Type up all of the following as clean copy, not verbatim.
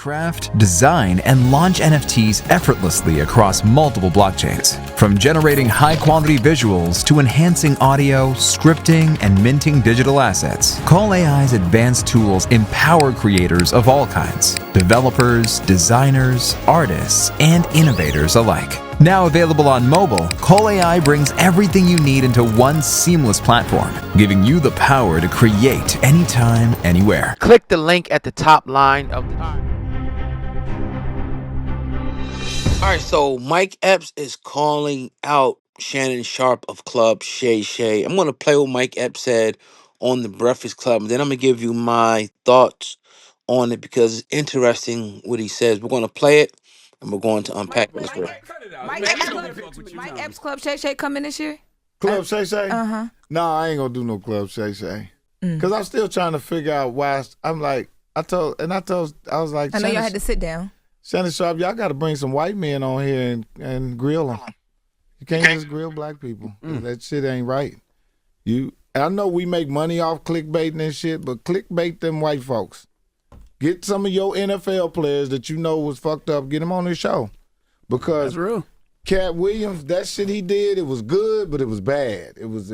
craft, design, and launch NFTs effortlessly across multiple blockchains. From generating high-quality visuals to enhancing audio, scripting, and minting digital assets, Call AI's advanced tools empower creators of all kinds, developers, designers, artists, and innovators alike. Now available on mobile, Call AI brings everything you need into one seamless platform, giving you the power to create anytime, anywhere. Click the link at the top line of the. All right, so Mike Epps is calling out Shannon Sharpe of Club Shay. I'm going to play what Mike Epps said on the Breakfast Club, and then I'm going to give you my thoughts on it because it's interesting what he says. We're going to play it, and we're going to unpack it. Let's go. Mike Epps Club Shay coming this year? Club Shay Shay? Uh-huh. No, I ain't gonna do no Club Shay Shay. Cause I'm still trying to figure out why. I'm like, I was like, I know y'all had to sit down. Shannon Sharpe, y'all got to bring some white men on here and grill them. You can't just grill black people. That shit ain't right. I know we make money off clickbaiting and shit, but clickbait them white folks. Get some of your NFL players that you know was fucked up. Get them on this show, because That's real. Cat Williams, that shit he did, it was good, but it was bad. It was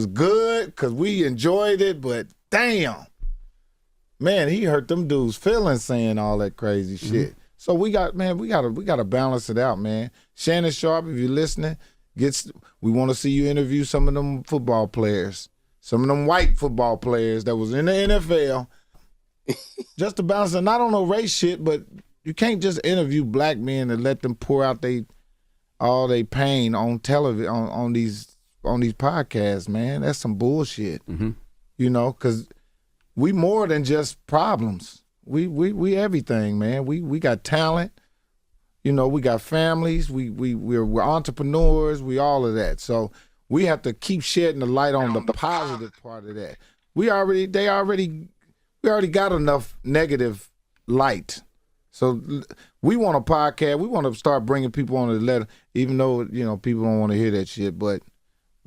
good because we enjoyed it, but damn, man, he hurt them dudes' feelings saying all that crazy shit. So we gotta balance it out, man. Shannon Sharpe, if you're listening, we want to see you interview some of them football players, some of them white football players that was in the NFL, just to balance it. Not on no race shit, but you can't just interview black men and let them pour out all they pain on television on these podcasts, man. That's some bullshit. You know, because we more than just problems. We everything, man. We got talent. You know, we got families. We're entrepreneurs. We all of that. So we have to keep shedding the light on the positive part of that. We already got enough negative light. So we want a podcast. We want to start bringing people on the letter, even though, you know, people don't want to hear that shit. But,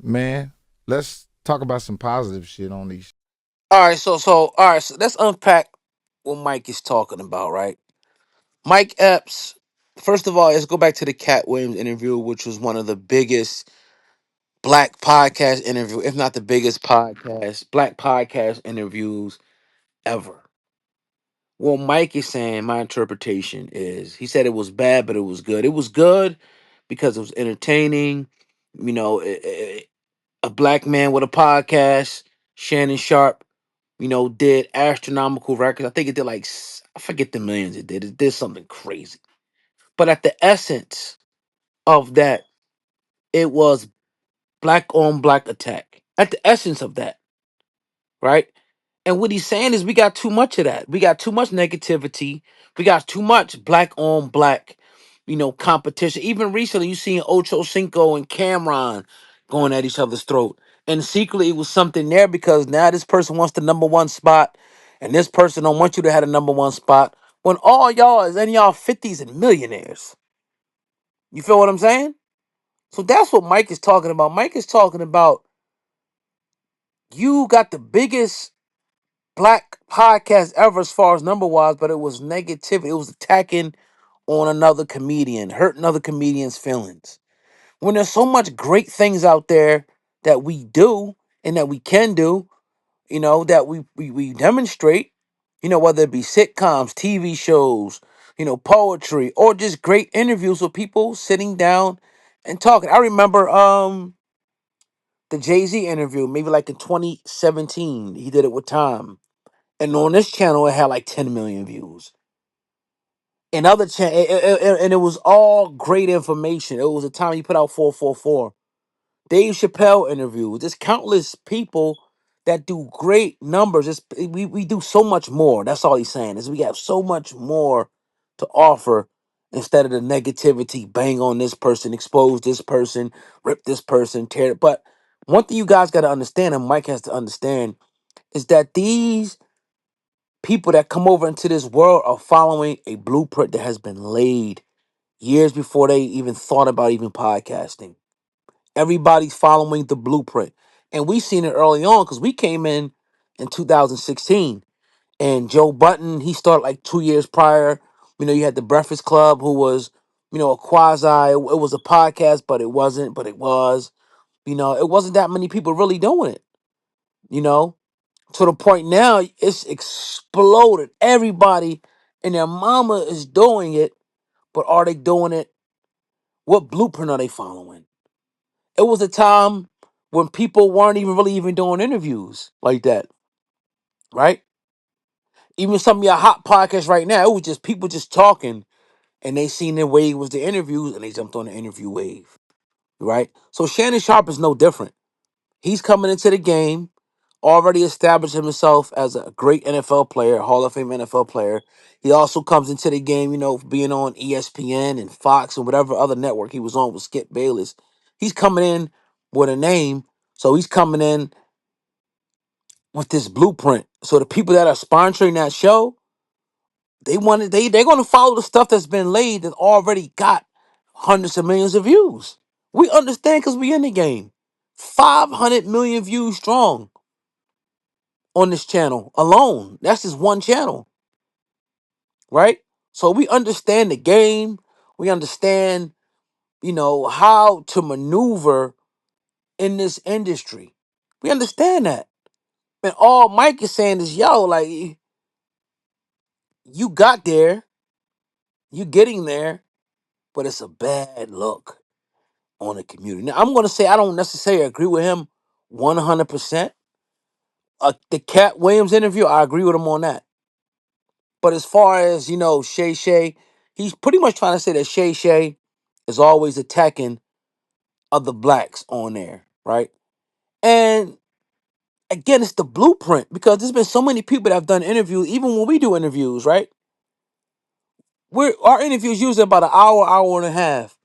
man, let's talk about some positive shit on these. All right, so let's unpack what Mike is talking about, right? Mike Epps. First of all, let's go back to the Cat Williams interview, which was one of the biggest black podcast interview, if not the biggest black podcast interviews ever. Well, Mike is saying, my interpretation is, he said it was bad, but it was good. It was good because it was entertaining. You know, a black man with a podcast, Shannon Sharpe, you know, did astronomical records. I think it did I forget the millions it did. It did something crazy. But at the essence of that, it was black on black attack. At the essence of that, right? And what he's saying is we got too much of that. We got too much negativity. We got too much black on black, you know, competition. Even recently, you seen Ocho Cinco and Cameron going at each other's throat. And secretly, it was something there because now this person wants the number one spot, and this person don't want you to have the number one spot. When all y'all is in y'all 50s and millionaires. You feel what I'm saying? So that's what Mike is talking about. Mike is talking about you got the biggest black podcast ever as far as number wise, but it was negativity. It was attacking on another comedian, hurting other comedians' feelings. When there's so much great things out there that we do and that we can do, you know, that we demonstrate, you know, whether it be sitcoms, TV shows, you know, poetry, or just great interviews with people sitting down and talking. I remember the Jay-Z interview, maybe like in 2017. He did it with Tom. And on this channel, it had like 10 million views. And other and it was all great information. It was a time he put out 444. Dave Chappelle interviews. There's countless people that do great numbers. We do so much more. That's all he's saying is we have so much more to offer instead of the negativity. Bang on this person, expose this person, rip this person, tear it. But one thing you guys got to understand, and Mike has to understand, is that these people that come over into this world are following a blueprint that has been laid years before they even thought about even podcasting. Everybody's following the blueprint. And we seen it early on because we came in 2016. And Joe Button, he started like 2 years prior. You had the Breakfast Club, who was, a quasi. It was a podcast, but it wasn't. But it was. It wasn't that many people really doing it. You know, to the point now it's exploded. Everybody and their mama is doing it, but are they doing it? What blueprint are they following? It was a time when people weren't even really even doing interviews like that, right? Even some of your hot podcasts right now, it was just people just talking, and they seen their wave was the interviews, and they jumped on the interview wave, right? So Shannon Sharpe is no different. He's coming into the game, already established himself as a great NFL player, Hall of Fame NFL player. He also comes into the game, being on ESPN and Fox and whatever other network he was on with Skip Bayless. He's coming in with a name, so he's coming in with this blueprint. So the people that are sponsoring that show, they're gonna follow the stuff that's been laid that already got hundreds of millions of views. We understand because we in the game. 500 million views strong on this channel alone. That's just one channel, right? So we understand the game. We understand, how to maneuver in this industry. We understand that. And all Mike is saying is, yo, like, you got there, you getting there, but it's a bad look on the community. Now, I'm going to say I don't necessarily agree with him 100%. The Cat Williams interview, I agree with him on that. But as far as, Shay, he's pretty much trying to say that Shay is always attacking other blacks on there, right? And again, it's the blueprint because there's been so many people that have done interviews, even when we do interviews, right? Our interviews usually about an hour and a half.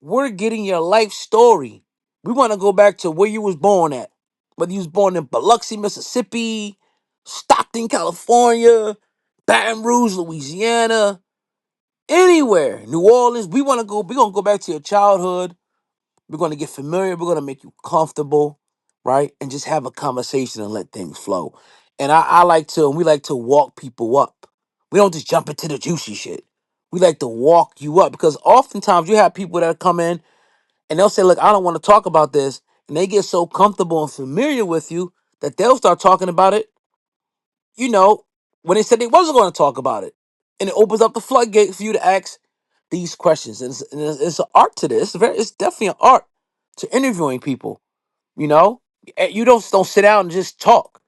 We're getting your life story. We want to go back to where you was born at. Whether you was born in Biloxi, Mississippi, Stockton, California, Baton Rouge, Louisiana, anywhere, New Orleans. We're gonna go back to your childhood. We're gonna get familiar, we're gonna make you comfortable, right? And just have a conversation and let things flow. And we like to walk people up. We don't just jump into the juicy shit. We like to walk you up because oftentimes you have people that come in and they'll say, look, I don't want to talk about this. And they get so comfortable and familiar with you that they'll start talking about it, you know, when they said they wasn't going to talk about it. And it opens up the floodgate for you to ask these questions. And it's an art to this. It's definitely an art to interviewing people, you know? You don't sit down and just talk.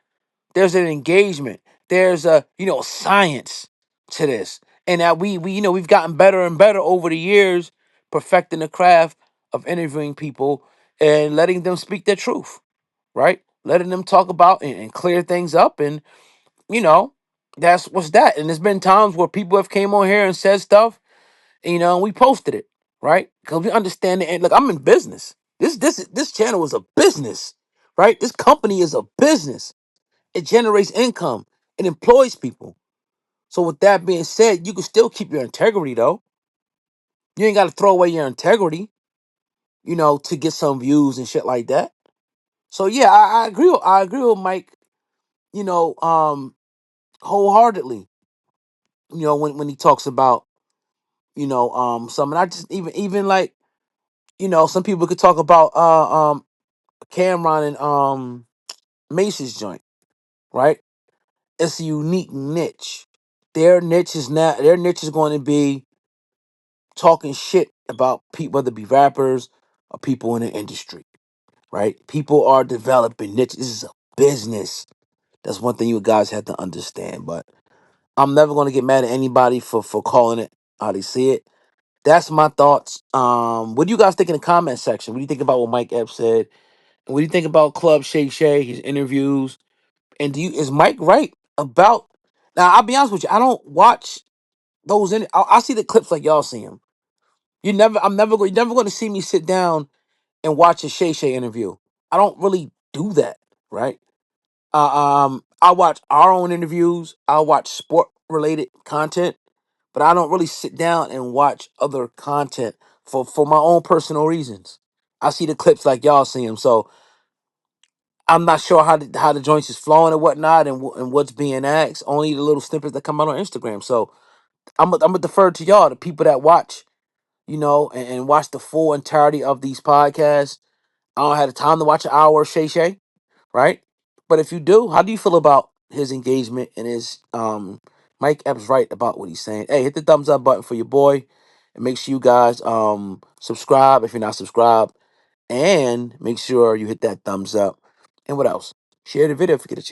There's an engagement. There's a, science to this. And that we've gotten better and better over the years, perfecting the craft of interviewing people and letting them speak their truth, right? Letting them talk about and clear things up. And, you know, that's what's that. And there's been times where people have came on here and said stuff, and we posted it, right? Because we understand it. And look, I'm in business. This channel is a business, right? This company is a business. It generates income. It employs people. So with that being said, you can still keep your integrity though. You ain't got to throw away your integrity, to get some views and shit like that. So yeah, I agree with Mike, you know, um, wholeheartedly. When he talks about, some, and I just even like, some people could talk about Cameron and Mace's joint, right? It's a unique niche. Their niche is going to be talking shit about people, whether it be rappers or people in the industry, right? People are developing niches. This is a business. That's one thing you guys have to understand. But I'm never going to get mad at anybody for calling it how they see it. That's my thoughts. What do you guys think in the comment section? What do you think about what Mike Epps said? And what do you think about Club Shay, his interviews? And is Mike right about? Now, I'll be honest with you. I don't watch those. I see the clips like y'all see them. You're never going to see me sit down and watch a Shay interview. I don't really do that, right? I watch our own interviews. I watch sport related content, but I don't really sit down and watch other content for my own personal reasons. I see the clips like y'all see them, so I'm not sure how the joints is flowing and whatnot, and what's being asked. Only the little snippets that come out on Instagram. So I'm gonna defer to y'all, the people that watch, and watch the full entirety of these podcasts. I don't have the time to watch an hour of Shay Shay, right? But if you do, how do you feel about his engagement and his Mike Epps right about what he's saying? Hey, hit the thumbs up button for your boy, and make sure you guys subscribe if you're not subscribed, and make sure you hit that thumbs up. And what else? Share the video if you get a chance.